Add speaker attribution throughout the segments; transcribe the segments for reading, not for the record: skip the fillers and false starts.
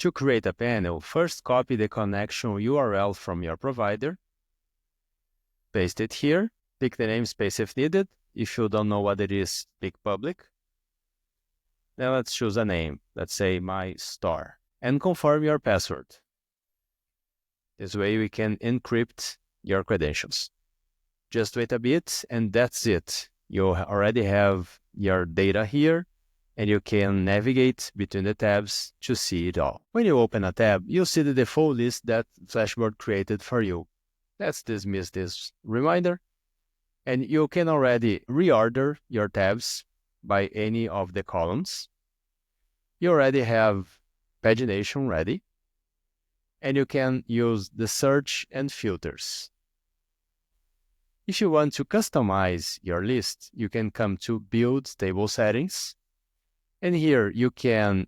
Speaker 1: To create a panel, first copy the connection URL from your provider, paste it here, pick the namespace if needed. If you don't know what it is, click public. Then let's choose a name, let's say my store, and confirm your password. This way we can encrypt your credentials. Just wait a bit and that's it. You already have your data here and you can navigate between the tabs to see it all. When you open a tab, you'll see the default list that Flashboard created for you. Let's dismiss this reminder. And you can already reorder your tabs by any of the columns. You already have pagination ready. And you can use the search and filters. If you want to customize your list, you can come to Build Table Settings. And here you can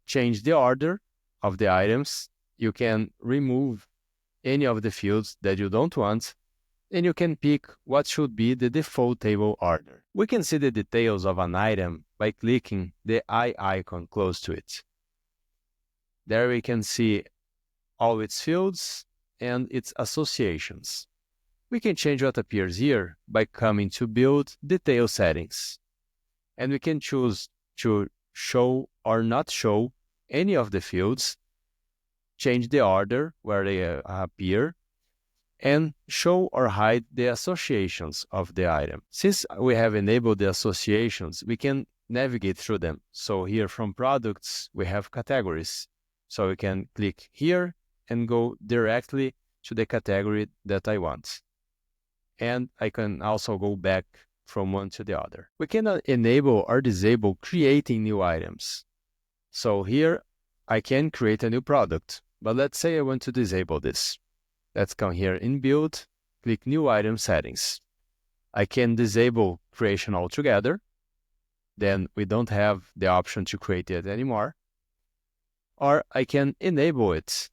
Speaker 1: change the order of the items. You can remove any of the fields that you don't want. And you can pick what should be the default table order. We can see the details of an item by clicking the eye icon close to it. There we can see all its fields and its associations. We can change what appears here by coming to Build Detail Settings. And we can choose to show or not show any of the fields, change the order where they appear, and show or hide the associations of the item. Since we have enabled the associations, we can navigate through them. So here from products, we have categories. So we can click here and go directly to the category that I want. And I can also go back from one to the other. We can enable or disable creating new items. So here I can create a new product, but let's say I want to disable this. Let's come here in Build, click New Item Settings. I can disable creation altogether. Then we don't have the option to create it anymore. Or I can enable it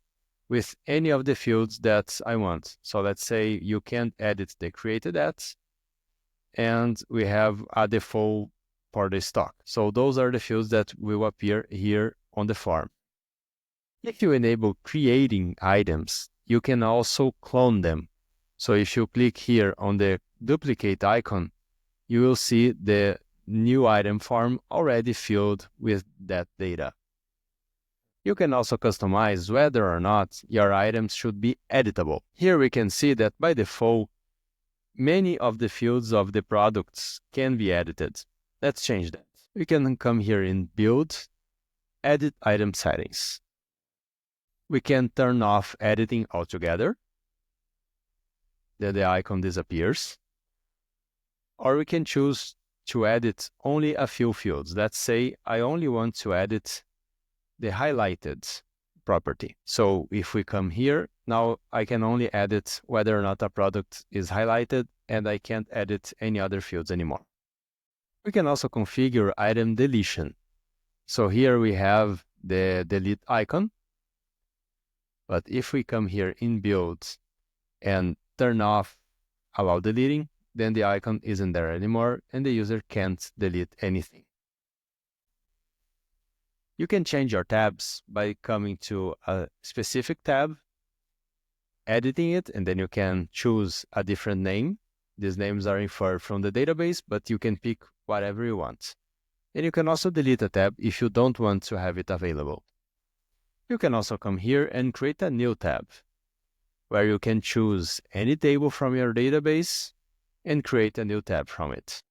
Speaker 1: with any of the fields that I want. So let's say you can edit the created at, and we have a default for the stock. So those are the fields that will appear here on the form. If you enable creating items, you can also clone them. So if you click here on the duplicate icon, you will see the new item form already filled with that data. You can also customize whether or not your items should be editable. Here we can see that by default, many of the fields of the products can be edited. Let's change that. We can come here in Build, Edit Item Settings. We can turn off editing altogether. Then the icon disappears. Or we can choose to edit only a few fields. Let's say I only want to edit the highlighted property. So if we come here, now I can only edit whether or not a product is highlighted, and I can't edit any other fields anymore. We can also configure item deletion. So here we have the delete icon. But if we come here in Build and turn off Allow Deleting, then the icon isn't there anymore and the user can't delete anything. You can change your tabs by coming to a specific tab, editing it, and then you can choose a different name. These names are inferred from the database, but you can pick whatever you want. And you can also delete a tab if you don't want to have it available. You can also come here and create a new tab, where you can choose any table from your database and create a new tab from it.